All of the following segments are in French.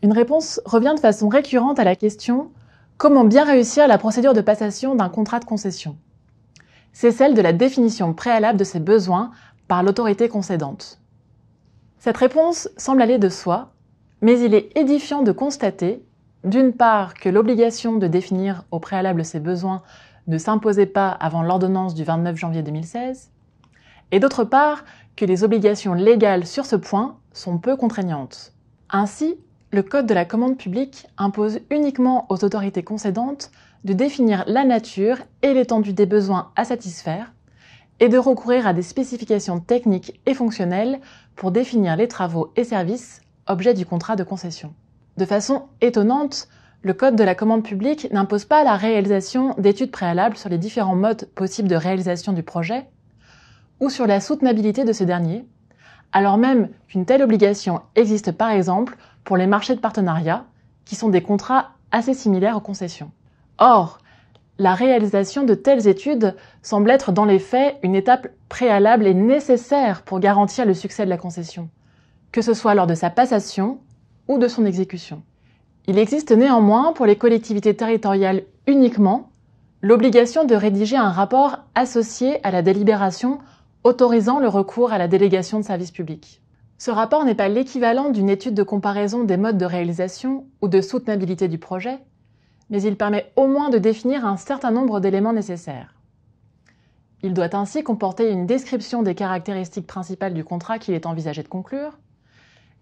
Une réponse revient de façon récurrente à la question « Comment bien réussir la procédure de passation d'un contrat de concession ?» C'est celle de la définition préalable de ses besoins par l'autorité concédante. Cette réponse semble aller de soi, mais il est édifiant de constater, d'une part, que l'obligation de définir au préalable ses besoins ne s'imposait pas avant l'ordonnance du 29 janvier 2016, et d'autre part, que les obligations légales sur ce point sont peu contraignantes. Ainsi, le Code de la commande publique impose uniquement aux autorités concédantes de définir la nature et l'étendue des besoins à satisfaire et de recourir à des spécifications techniques et fonctionnelles pour définir les travaux et services objet du contrat de concession. De façon étonnante, le Code de la commande publique n'impose pas la réalisation d'études préalables sur les différents modes possibles de réalisation du projet ou sur la soutenabilité de ce dernier, alors même qu'une telle obligation existe par exemple pour les marchés de partenariat, qui sont des contrats assez similaires aux concessions. Or, la réalisation de telles études semble être dans les faits une étape préalable et nécessaire pour garantir le succès de la concession, que ce soit lors de sa passation ou de son exécution. Il existe néanmoins pour les collectivités territoriales uniquement l'obligation de rédiger un rapport associé à la délibération autorisant le recours à la délégation de service public. Ce rapport n'est pas l'équivalent d'une étude de comparaison des modes de réalisation ou de soutenabilité du projet, mais il permet au moins de définir un certain nombre d'éléments nécessaires. Il doit ainsi comporter une description des caractéristiques principales du contrat qu'il est envisagé de conclure,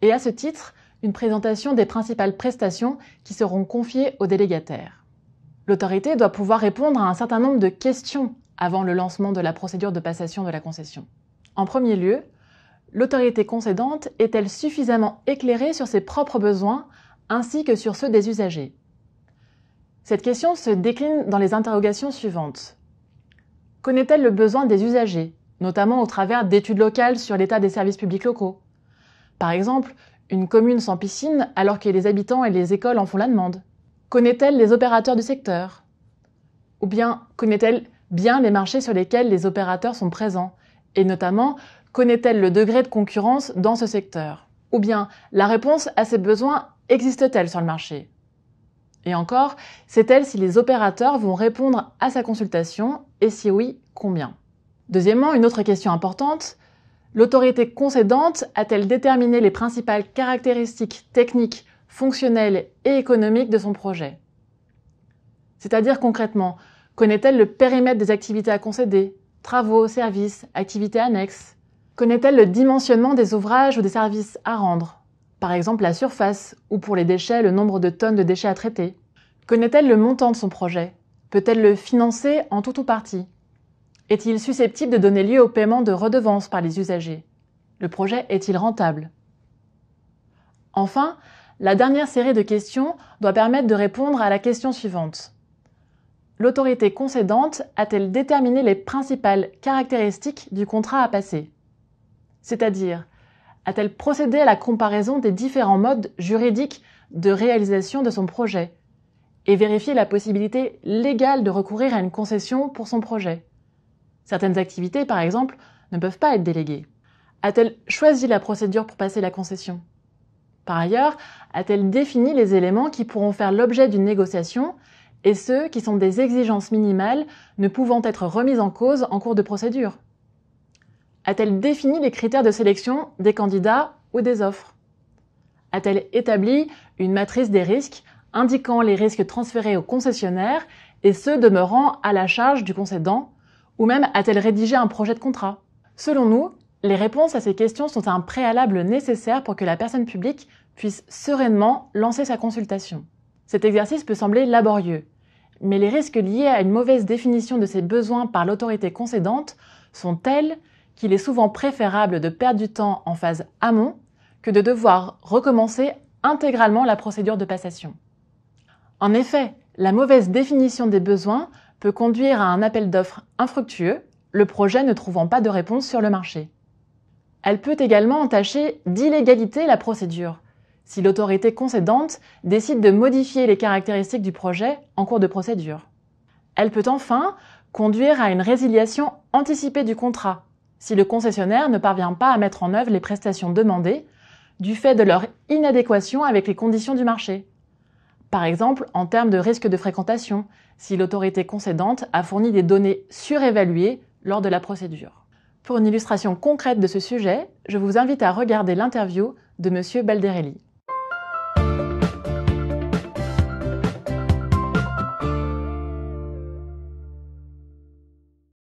et à ce titre, une présentation des principales prestations qui seront confiées aux délégataires. L'autorité doit pouvoir répondre à un certain nombre de questions avant le lancement de la procédure de passation de la concession. En premier lieu, l'autorité concédante est-elle suffisamment éclairée sur ses propres besoins ainsi que sur ceux des usagers? Cette question se décline dans les interrogations suivantes. Connaît-elle le besoin des usagers, notamment au travers d'études locales sur l'état des services publics locaux? Par exemple, une commune sans piscine alors que les habitants et les écoles en font la demande. Connaît-elle les opérateurs du secteur? Ou bien connaît-elle bien les marchés sur lesquels les opérateurs sont présents? Et notamment, connaît-elle le degré de concurrence dans ce secteur? Ou bien, la réponse à ces besoins existe-t-elle sur le marché? Et encore, sait-elle si les opérateurs vont répondre à sa consultation et si oui, combien? Deuxièmement, une autre question importante, l'autorité concédante a-t-elle déterminé les principales caractéristiques techniques, fonctionnelles et économiques de son projet? C'est-à-dire concrètement, connaît-elle le périmètre des activités à concéder, travaux, services, activités annexes? Connaît-elle le dimensionnement des ouvrages ou des services à rendre? Par exemple la surface, ou pour les déchets, le nombre de tonnes de déchets à traiter. Connaît-elle le montant de son projet? Peut-elle le financer en tout ou partie? Est-il susceptible de donner lieu au paiement de redevances par les usagers? Le projet est-il rentable? Enfin, la dernière série de questions doit permettre de répondre à la question suivante. L'autorité concédante a-t-elle déterminé les principales caractéristiques du contrat à passer? C'est-à-dire, a-t-elle procédé à la comparaison des différents modes juridiques de réalisation de son projet et vérifié la possibilité légale de recourir à une concession pour son projet? Certaines activités, par exemple, ne peuvent pas être déléguées. A-t-elle choisi la procédure pour passer la concession? Par ailleurs, a-t-elle défini les éléments qui pourront faire l'objet d'une négociation et ceux qui sont des exigences minimales ne pouvant être remises en cause en cours de procédure? A-t-elle défini les critères de sélection des candidats ou des offres? A-t-elle établi une matrice des risques indiquant les risques transférés au concessionnaire et ceux demeurant à la charge du concédant? Ou même a-t-elle rédigé un projet de contrat? Selon nous, les réponses à ces questions sont un préalable nécessaire pour que la personne publique puisse sereinement lancer sa consultation. Cet exercice peut sembler laborieux, mais les risques liés à une mauvaise définition de ses besoins par l'autorité concédante sont tels qu'il est souvent préférable de perdre du temps en phase amont que de devoir recommencer intégralement la procédure de passation. En effet, la mauvaise définition des besoins peut conduire à un appel d'offres infructueux, le projet ne trouvant pas de réponse sur le marché. Elle peut également entacher d'illégalité la procédure, si l'autorité concédante décide de modifier les caractéristiques du projet en cours de procédure. Elle peut enfin conduire à une résiliation anticipée du contrat, si le concessionnaire ne parvient pas à mettre en œuvre les prestations demandées, du fait de leur inadéquation avec les conditions du marché. Par exemple, en termes de risque de fréquentation, si l'autorité concédante a fourni des données surévaluées lors de la procédure. Pour une illustration concrète de ce sujet, je vous invite à regarder l'interview de M. Balderelli.